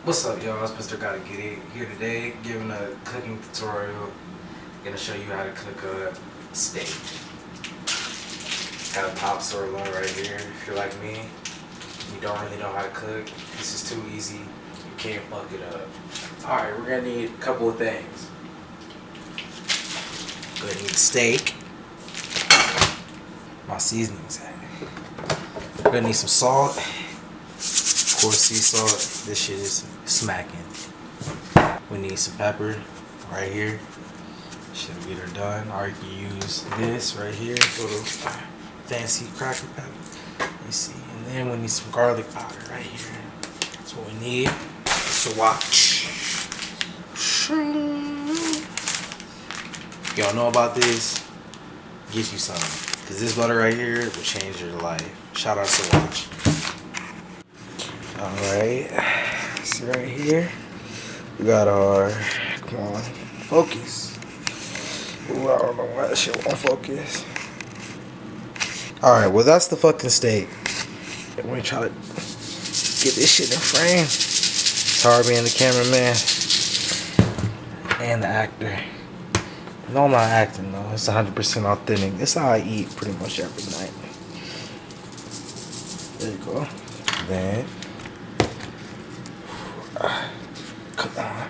What's up, y'all? It's Mr. Gotta Get It here today, giving a cooking tutorial. Gonna show you how to cook a steak. Got a top sirloin right here. If you're like me, you don't really know how to cook. This is too easy. You can't fuck it up. All right, we're gonna need a couple of things. We're gonna need steak. My seasonings. We're gonna need some salt. Of course, sea salt. This shit is smacking. We need some pepper right here. Should get her done. Or you can use this right here, little fancy cracker pepper. You see, and then we need some garlic powder right here. That's what we need. So watch. Y'all know about this? Get you some, cause this butter right here will change your life. Shout out to Watch. Alright, so right here, we got our, come on, focus. Ooh, I don't know why that shit won't focus. Alright, well that's the fucking steak. I'm gonna try to get this shit in frame. It's hard being the cameraman and the actor. No, I'm not acting though, it's 100% authentic. This is how I eat pretty much every night. There you go. Then, come on.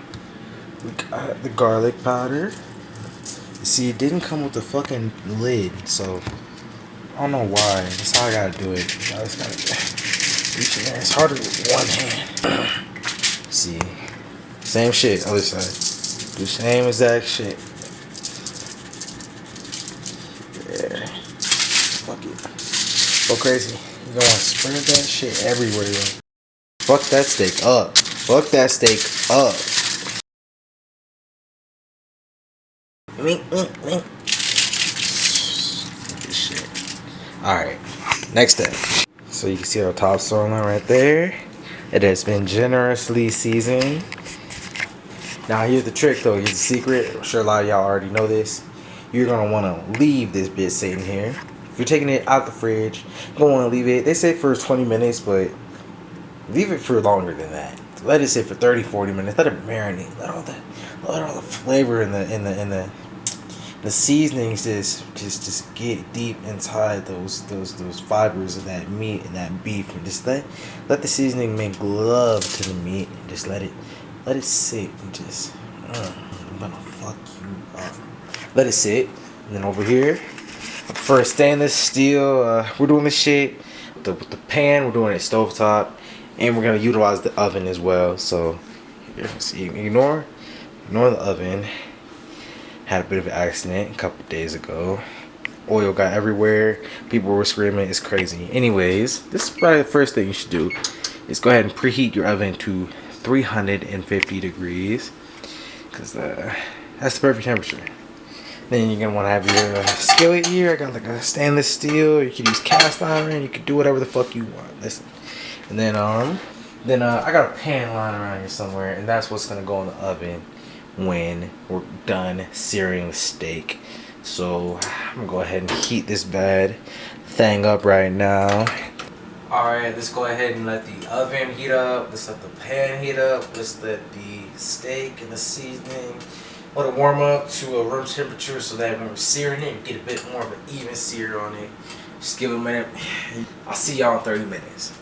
We got the garlic powder. You see, it didn't come with the fucking lid, so I don't know why. That's how I gotta do it. I just gotta reach in there. It's harder with one hand. See, same shit, other side. Do the same exact shit. Yeah. Fuck it. Go crazy. You gonna spread that shit everywhere, yo. Fuck that steak up. Fuck that steak up. This shit. Alright. Next step. So you can see our top sirloin right there. It has been generously seasoned. Now here's the trick though. Here's the secret. I'm sure a lot of y'all already know this. You're gonna wanna leave this bit sitting here. If you're taking it out the fridge, you're gonna wanna leave it. They say for 20 minutes, but leave it for longer than that. Let it sit for 30-40 minutes. Let it marinate. Let all the flavor and the seasonings just get deep inside those fibers of that meat and that beef, and just let the seasoning make love to the meat, and just let it sit and just I'm gonna fuck you up. Let it sit. And then over here, for a stainless steel, we're doing this shit with the pan. We're doing it stovetop. And we're gonna utilize the oven as well. So, see, ignore the oven. Had a bit of an accident a couple days ago. Oil got everywhere. People were screaming. It's crazy. Anyways, this is probably the first thing you should do. Is go ahead and preheat your oven to 350 degrees, because that's the perfect temperature. Then you're gonna want to have your skillet here. I got like a stainless steel. You could use cast iron. You could do whatever the fuck you want. Listen. And then I got a pan lying around here somewhere, and that's what's gonna go in the oven when we're done searing the steak. So I'm gonna go ahead and heat this bad thing up right now. Alright, let's go ahead and let the oven heat up. Let's let the pan heat up. Let's let the steak and the seasoning let it warm up to a room temperature, so that when we're searing it, we get a bit more of an even sear on it. Just give it a minute. I'll see y'all in 30 minutes.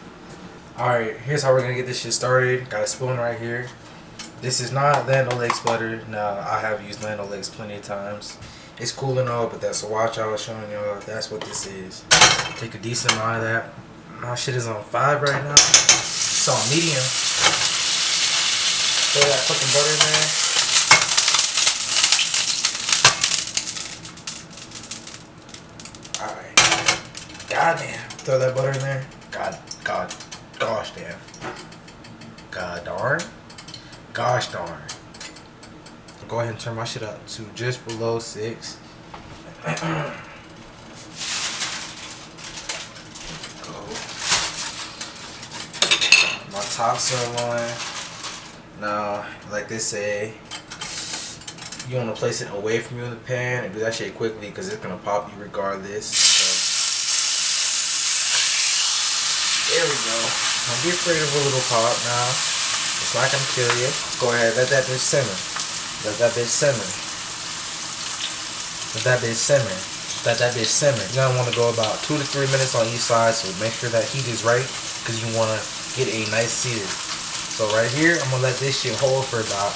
Alright, here's how we're gonna get this shit started. Got a spoon right here. This is not Land O'Lakes butter. Now, I have used Land O'Lakes plenty of times. It's cool and all, but that's a watch I was showing y'all. That's what this is. Take a decent amount of that. My shit is on 5 right now. It's on medium. Throw that fucking butter in there. Alright. Goddamn. Throw that butter in there. Gosh damn. God darn. Gosh darn. Go ahead and turn my shit up to just below 6. Go. My top sirloin. Now, like they say, you want to place it away from you in the pan and do that shit quickly, because it's going to pop you regardless. So, there we go. Don't be afraid of a little pop now. It's not gonna kill you. Go ahead, let that bitch simmer. Let that bitch simmer. Let that bitch simmer. Let that bitch simmer. You're gonna want to go about 2 to 3 minutes on each side, so make sure that heat is right, because you want to get a nice sear. So right here, I'm gonna let this shit hold for about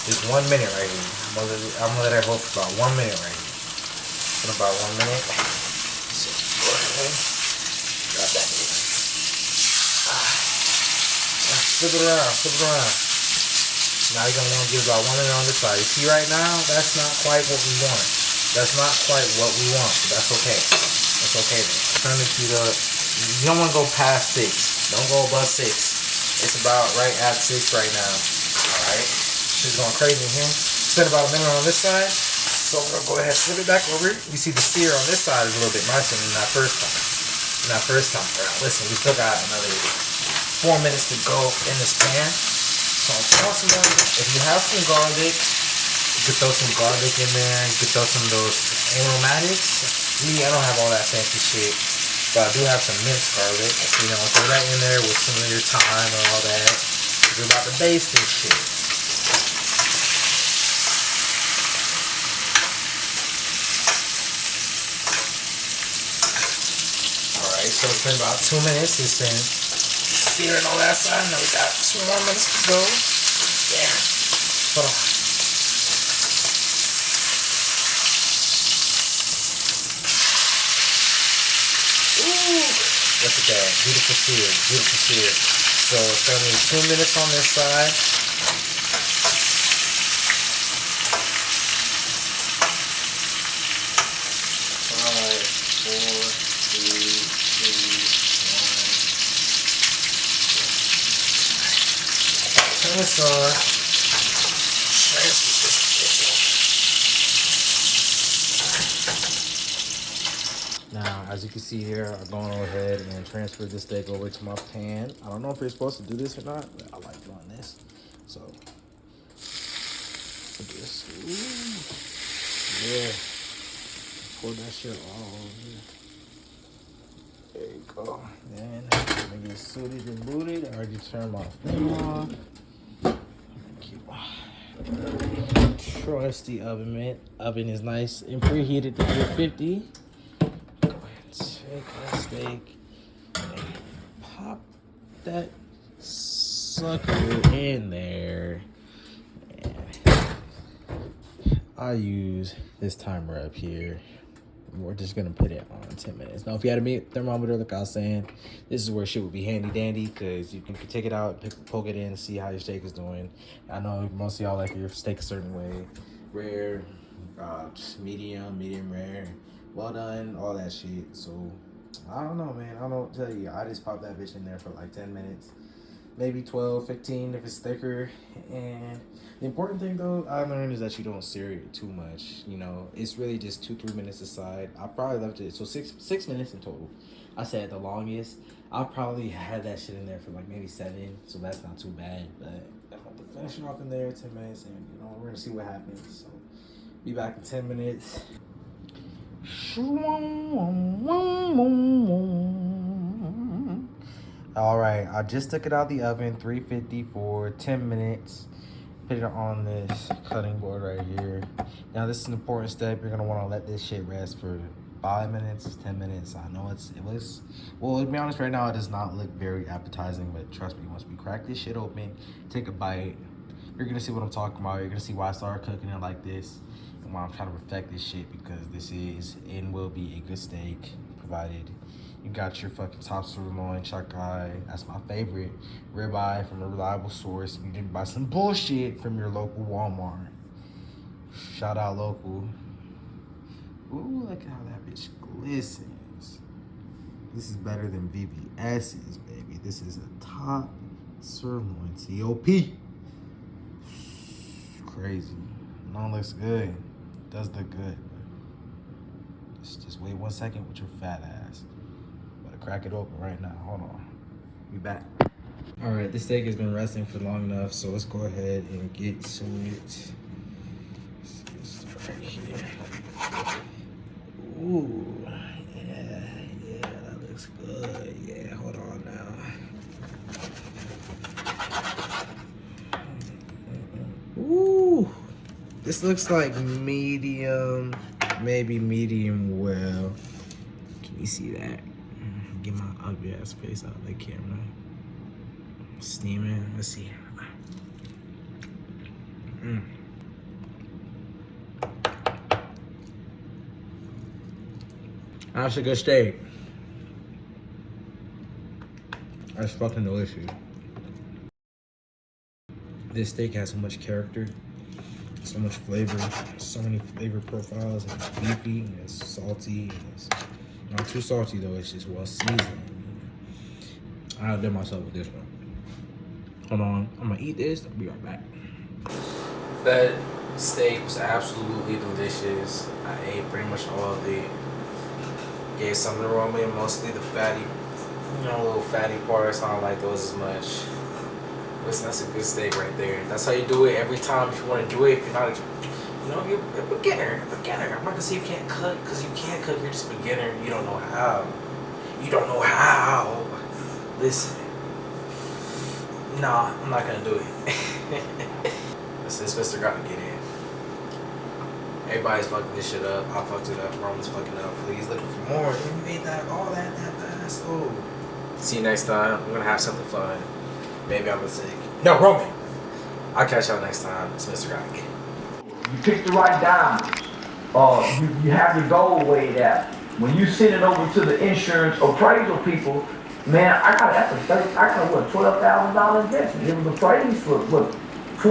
just 1 minute right here. I'm gonna let it hold for about 1 minute right here. For about 1 minute. So go ahead, grab that bitch. Flip it around, flip it around. Now you're gonna want to give about 1 minute on this side. You see right now, that's not quite what we want. That's not quite what we want, but that's okay. That's okay then. Turn the heat up. You don't want to go past 6. Don't go above 6. It's about right at 6 right now. Alright. She's going crazy in here. Spend about a minute on this side. So we're gonna go ahead and flip it back over. You see the sear on this side is a little bit nicer than that first time. Around. Listen, we still got another 4 minutes to go in this pan. So throw some more. If you have some garlic, you could throw some garlic in there. You could throw some of those aromatics. Me, I don't have all that fancy shit, but I do have some minced garlic. So, you know, throw that in there with some of your thyme and all that. We're about to baste this shit. Alright, so it's been about 2 minutes. It's been searing on that side. Now we got 2 more minutes to go. Yeah. Hold on. Ooh. Look at that. Beautiful sear. Beautiful sear. So it's going to be 2 minutes on this side. 5, 4, 3, 2, 1. Turn this on. Transfer this bitch. Now, as you can see here, I'm going ahead and transfer this steak over to my pan. I don't know if you're supposed to do this or not, but I like doing this. So, put this. Ooh. Yeah. Pour that shit all over. There you go. Then, I'm gonna get suited and booted. I already turned my flame off. Trusty oven mitt. Oven is nice and preheated to 350. Go ahead and take that steak and pop that sucker in there. And I use this timer up here. We're just gonna put it on 10 minutes. Now, if you had a thermometer, like I was saying, this is where shit would be handy dandy, because you can take it out, poke it in, see how your steak is doing. I know most of y'all like your steak a certain way, rare, medium rare, well done, all that shit. So I don't know, man. I don't know what to tell you. I just pop that bitch in there for like 10 minutes. Maybe 12, 15 if it's thicker. And the important thing though I learned is that you don't sear it too much. You know, it's really just 2-3 minutes aside. I probably left it so six minutes in total. I said the longest. I probably had that shit in there for like maybe 7, so that's not too bad. But I'm about to finish it off in there 10 minutes, and you know, we're gonna see what happens. So be back in 10 minutes. Alright, I just took it out the oven, 350 for 10 minutes. Put it on this cutting board right here. Now this is an important step. You're gonna wanna let this shit rest for 5 minutes, 10 minutes. I know well, to be honest, right now it does not look very appetizing, but trust me, once we crack this shit open, take a bite, you're gonna see what I'm talking about. You're gonna see why I started cooking it like this and why I'm trying to perfect this shit, because this is and will be a good steak, provided you got your fucking top sirloin, chuck eye. That's my favorite. Ribeye from a reliable source. You didn't buy some bullshit from your local Walmart. Shout out local. Ooh, look at how that bitch glistens. This is better than VVS's, baby. This is a top sirloin TOP. Crazy. No, it looks good. It does look good. Just wait 1 second with your fat ass. Crack it open right now. Hold on. Be back. All right, this steak has been resting for long enough, so let's go ahead and get to it. Right here. Ooh, yeah, that looks good. Yeah, hold on now. This looks like medium, maybe medium well. Can you see that? Get my ugly ass face out of the camera. Steaming. Let's see. That's a good steak. That's fucking delicious. This steak has so much character, so much flavor, so many flavor profiles. It's beefy, and it's salty, and it's not too salty though. It's just well seasoned. I outdid myself with this one. Hold on, I'm gonna eat this. I'll be right back. That steak was absolutely delicious. I ate pretty much all of it. Gave some of the raw meat, mostly the fatty, little fatty parts. I don't like those as much. Listen, that's a good steak right there. That's how you do it every time if you want to do it. If you're not, you're a beginner. I'm not gonna say you can't cook, because you can't cook. You're just a beginner. You don't know how. Listen. Nah, I'm not gonna do it. Listen, this Mr. gotta get in. Everybody's fucking this shit up. I fucked it up. Roman's fucking up. Please looking for more. You ate that, all that fast. Ooh. See you next time. We're gonna have something fun. Maybe I'm gonna say, no, Roman. I'll catch y'all next time. It's Mr. Gotta get it. You pick the right diamond. You have your gold weighed out. When you send it over to the insurance appraisal people, man, I got $12,000 investment. It was appraised for what